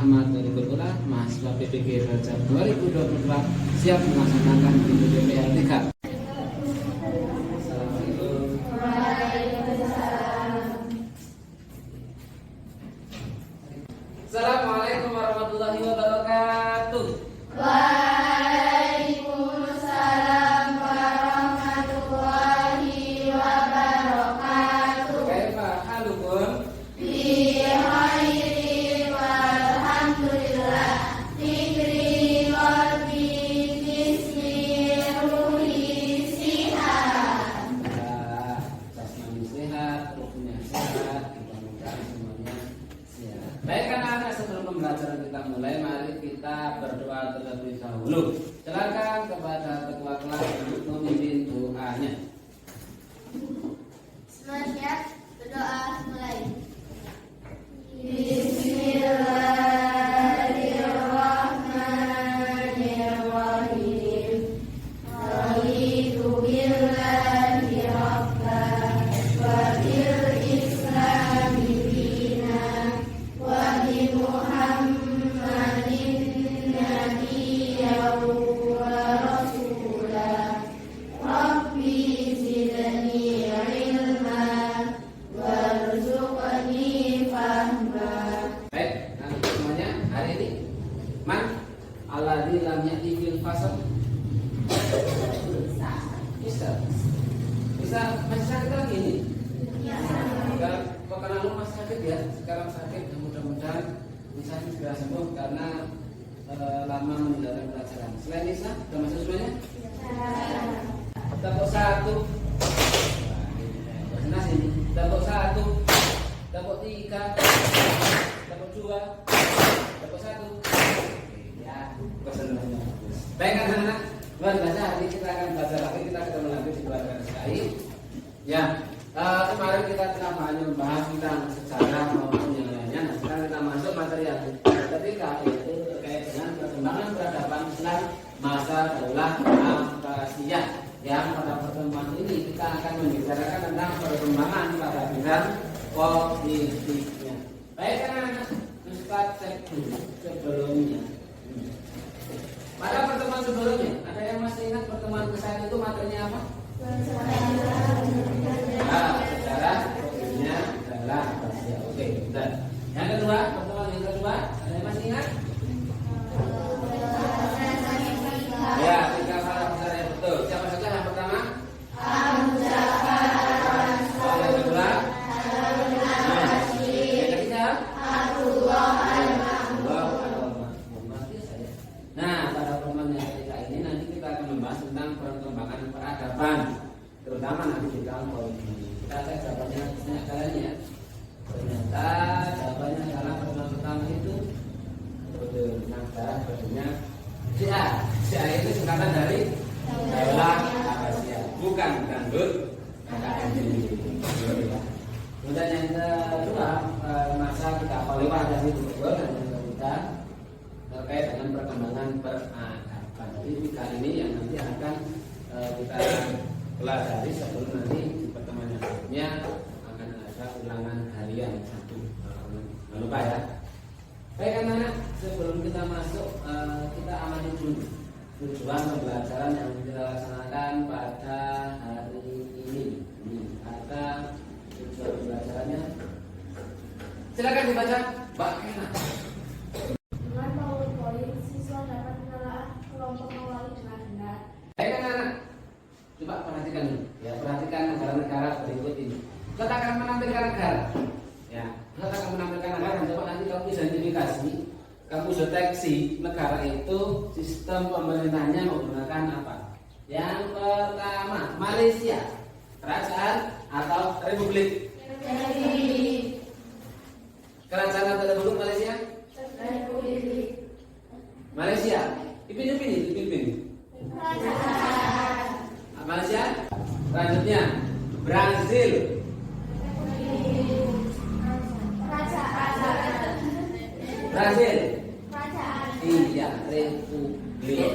Ahmad Doribullah, mahasiswa PPG Rajab 2022 siap melaksanakan pintu DPR 3. Assalamualaikum. Assalamualaikum warahmatullahi wabarakatuh. Waalaikumsalam warahmatullahi wabarakatuh. Kaifa halukum? Bi khairi walhamdulillah. Fikri qalbi bismi ruhi sihat. Jasmani sehat, ruhnya sehat, kita mudah semuanya sehat. Baik anak-anak, sebelum pembelajaran kita mulai, mari kita berdoa terlebih dahulu. Silakan kepada ketua kelas untuk memimpin doanya. Semuanya berdoa mulai. Bismillahirrahmanirrahim. Raditu billahi rabban wa bil islami dinan wa bi Muhammadin nabiyyan wa rasulah. Rabbi zidni ilma warzuqni fahma. Baik, anak semuanya, hari ini man alladzi lam ya'ti fil fasl. Bisa masih sakit lagi ini? Kok karena lu masih sakit ya? Sekarang sakit, mudah-mudahan bisa segera sembuh karena lama meninggalkan pelajaran. Selain Nisa, sudah masuk semuanya? Tepuk satu. Nah, ini tepuk satu, tepuk tiga, tepuk dua, tepuk satu. Ya, kesenangannya. Baik anak-anak, luar biasa. Hari kita akan belajar lagi. Kita ketemu lagi di keluarga SKI. Ya, kemarin kita telah membahas tentang sejarah maupun yang lainnya. Nah, sekarang kita masuk materi yang ketiga, yaitu terkait dengan perkembangan peradaban Islam masa Daulah Abbasiyah. Yang pada pertemuan ini kita akan membicarakan tentang perkembangan pada bidang politiknya. Baik anak-anak, Ustaz cek dulu sebelumnya. Pada pertemuan sebelumnya, ada yang masih ingat pertemuan ke saat itu materinya apa? Sejarah politiknya adalah Abbasiyah. Oke, benar. Yang kedua, pertemuan yang kedua, ada yang masih ingat? Ya, tiga para besar yang betul. Siapa saja yang pertama? Abu Ja'far. Yang kedua? Yang ketiga? Abdullah Al-Mahmud. Nah, pada pertemuan yang ketiga ini nanti kita akan membahas tentang perkembangan peradaban, terutama nanti di bidang politik. Kita cek jawabannya kalian ya. Ternyata jawabannya adalah pertemuan pertama itu betul. Nah, sekarang berikutnya Syiah itu singkatan dari Daulah Abbasiyah, bukan dangdut. Kemudian yang kedua, masa kita khalifah dari Bogor, dan yang ketiga terkait dengan perkembangan peradaban. Jadi tiga ini yang nanti akan kita pelajari sebelum nanti di pertemuan yang berikutnya akan ada ulangan harian satu. Jangan lupa ya. Baik anak-anak, sebelum kita masuk kita amati dulu tujuan pembelajaran yang kita laksanakan pada hari ini. Ada tujuan pembelajarannya. Silakan dibaca, Mbak Kena. Dengan PowerPoint, siswa dapat menelaah kelompok awal dengan benar. Baik anak-anak, coba perhatikan dulu. Ya, perhatikan negara-negara berikut ini. Kita akan menampilkan negara. Ya, kita akan menampilkan negara. Coba nanti kamu identifikasi, kamu deteksi negara itu sistem pemerintahnya menggunakan apa? Yang pertama, Malaysia, kerajaan atau republik? Kerajaan atau republik Malaysia? Republik. Malaysia, Ipin. Malaysia. Selanjutnya, Brazil. Brazil. Iya, republik.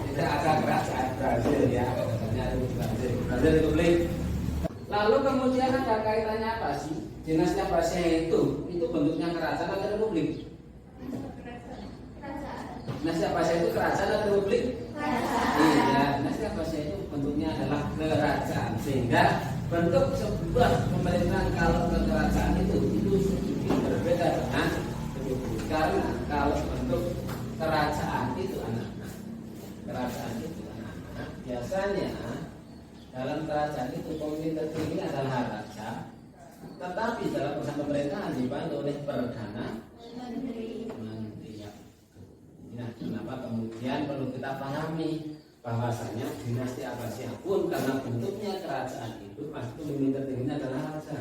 Tidak ada kerajaan Brazil ya, katanya Brazil republik. Lalu Lalu kemudian ada kaitannya apa sih? Dinasti Abbasiyah itu bentuknya kerajaan atau republik? Dinasti Abbasiyah itu kerajaan atau republik? Iya, dinasti Abbasiyah itu bentuknya adalah kerajaan, sehingga bentuk sebuah pemerintahan kalau kerajaan itu sedikit berbeda dengan republik. Karena kalau bentuk kerajaan itu anak-anak, biasanya dalam kerajaan itu pemimpin tertinggi adalah raja, tetapi dalam urusan pemerintahan dibantu oleh perdana menteri. Nah, kenapa kemudian perlu kita pahami bahwasanya dinasti Abbasiyah pun karena bentuknya kerajaan itu pasti pemimpin tertingginya adalah raja.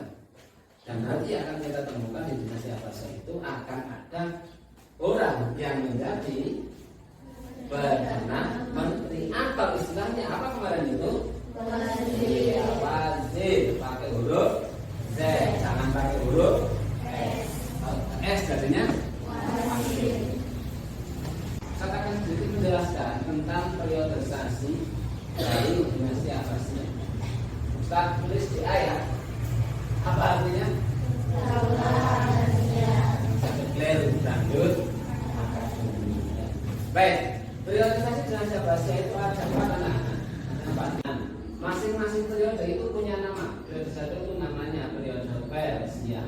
Dan nanti akan kita temukan di dinasti Abbasiyah itu akan ada orang yang menjadi perdana menteri atau istilahnya apa kemarin itu? Wazir, pakai huruf Z, jangan pakai huruf S, jadinya wazir. Saya akan sedikit menjelaskan tentang periodisasi dari dinasti Abbasiyah. Ustaz tulis di ayat. Apa artinya? Keliru, lanjut. Baik, periodisasi dinasti Abbasiyah itu ada empat. Masing-masing periode itu punya nama. Periode satu itu namanya periode Persia.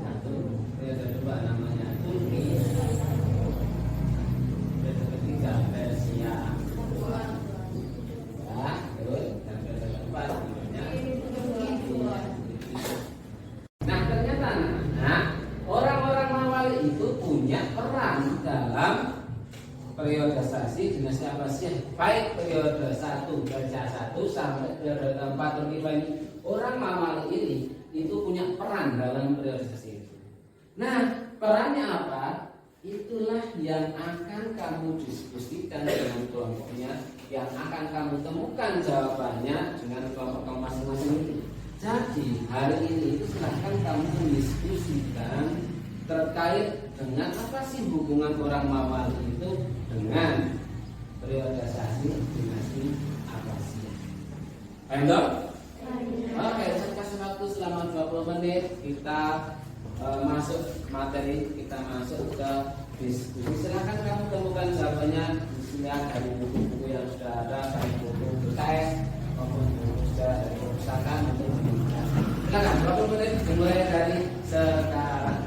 Satu, periode kedua namanya Turki. Periode ketiga Persia. Ya, terus dan periode keempat namanya. Nah, ternyata orang-orang Mawali itu punya peran dalam periodisasi dinasti Abbasiyah, baik periode 1 Persia 1 sampai periode keempat Turki ini. Orang Mawali ini itu punya peran dalam periodisasi itu. Nah, perannya apa? Itulah yang akan kamu diskusikan dengan kelompoknya, yang akan kamu temukan jawabannya dengan kelompok kamu masing-masing itu. Jadi hari ini itu silahkan kamu mendiskusikan terkait dengan apa sih hubungan orang Mawali itu dengan periodisasi dinasti Abbasiyah. Paham dong? Oke, saya kasih waktu selama 20 menit kita masuk materi, kita masuk ke diskusi. Silahkan kamu temukan jawabannya dari buku-buku yang sudah ada, dari buku BKS maupun buku sudah dari perpustakaan. Silakan 20 menit dimulai dari sekarang.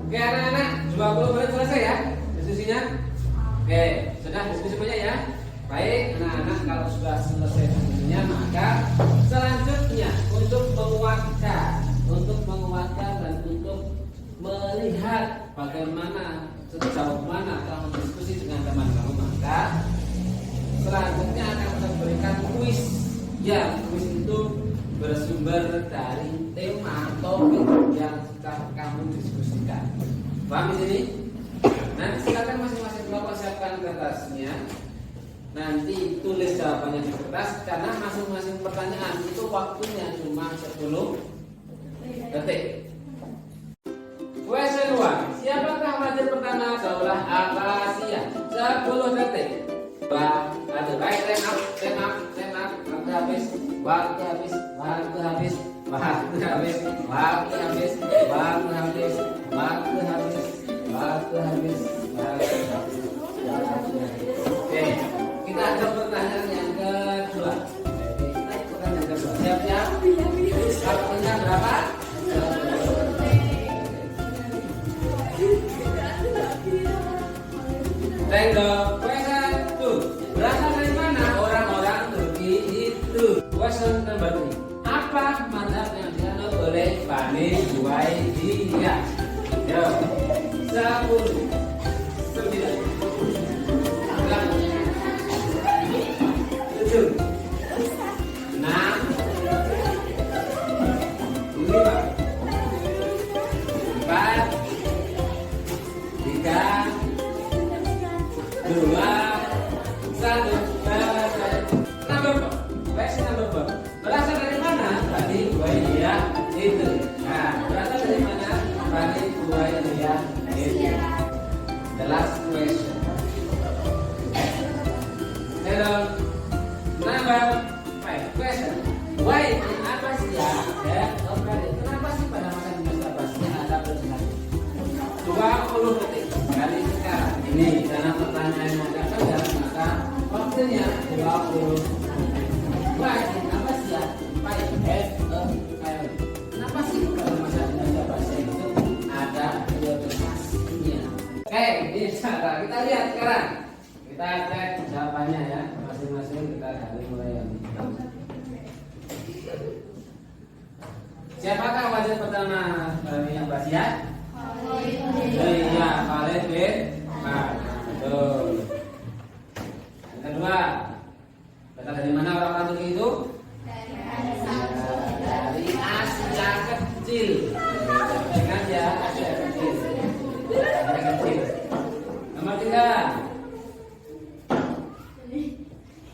Oke anak-anak, 20 menit selesai ya diskusinya. Oke, sudah diskusi banyak ya. Baik anak-anak, kalau sudah selesai diskusinya, maka selanjutnya untuk menguatkan dan untuk melihat bagaimana sejauh mana kamu diskusi dengan teman kamu, maka selanjutnya akan kita berikan kuis. Ya, kuis itu bersumber dari tema topik yang kamu diskusikan. Paham di sini? Nanti silakan masing-masing kelompok siapkan kertasnya. Nanti tulis jawabannya di kertas karena masing-masing pertanyaan itu waktunya cuma 10 detik. Question 1. Siapakah wazir pertama Daulah Abbasiyah? 10 detik. Baik, time up. Waktu habis. Oke, kita ada pertanyaan yang kedua. Siap-siap? Waktunya berapa? Tengok, question 2. Berasal dari mana orang-orang Turki itu? Question number 3. Apa mazhab yang dianut oleh Bani Juwairiyah. Yo, 10, 9, 8, 7, 6, 5, 4, 3, 2, 1. Number 4. Where's number 4? Berasal dari mana? Bani Juwairiyah itu. Nah, berasal dari mana? Bani Juwairiyah itu. The last question. Hello. Number 5 question. Why? Apa sih ya? Kenapa sih pada masa Abbasiyah ada presiden? 20 detik kali sekarang. Ini karena pertanyaan yang agak saja, maka waktunya 20. Why? Apa sih ya? Kenapa sih pada masa Abbasiyah itu ada priorisasinya? Oke, ini cara kita lihat sekarang. Kita cek jawabannya ya, masing-masing kita dari mulai yang pertama. Siapakah wazir pertama dari Abbasiyah? Iya, Khalid bin Ahmad. Betul. Yang kedua, berasal dari mana orang Turki itu? Dari Asia Kecil. Ingat ya, Asia Kecil. Asia Kecil. Nomor 3.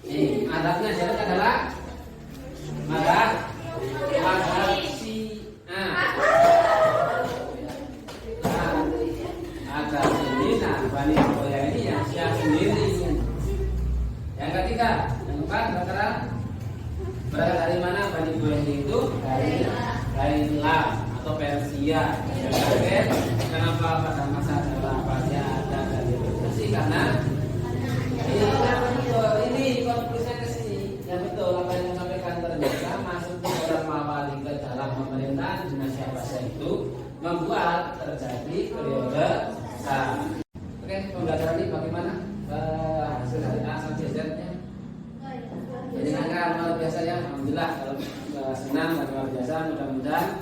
Ini adabnya siapa adalah madhab Syiah. Ada sendiri, nah Bani Juwairiyah ini yang Syiah sendiri. Yang ketiga, yang keempat berasal dari mana Bani Juwairiyah itu? Dari Lam atau Persia. Yang terakhir, kenapa pada masa Abbasiyah ada dari Persia? Karena ini konklusinya ke sini. Yang betul apa yang disampaikan ternyata masuknya orang Mawali ke dalam pemerintahan dinasti Abbasiyah itu membuat terjadi periode Shah. Oke, pembelajaran ini bagaimana? Hasil dari A sampai Z-nya. Jadi angka luar biasa ya, alhamdulillah. Kalau senang dan luar biasa, mudah-mudahan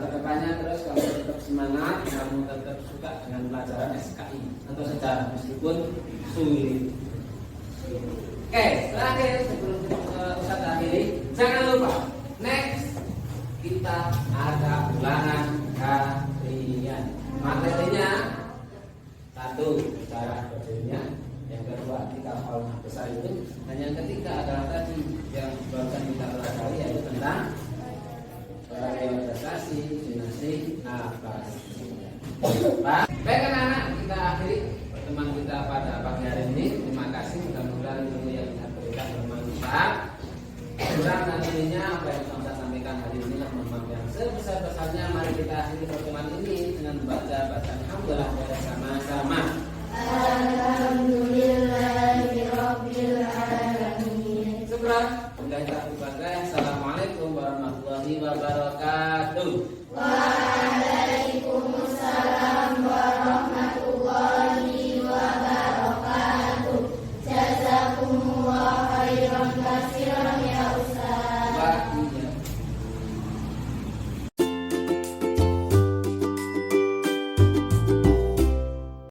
kedepannya terus kamu tetap semangat, kamu tetap suka dengan pelajaran SKI atau sejarah meskipun sulit. Oke, terakhir sebelum Ustaz akhiri, jangan lupa next kita ada ulangan harian. Materinya 1 cara berdirinya, yang kedua 3 hal besar itu, dan yang ketiga adalah tadi yang barusan kita pelajari yaitu tentang priorisasi dinasti Abbasiyah.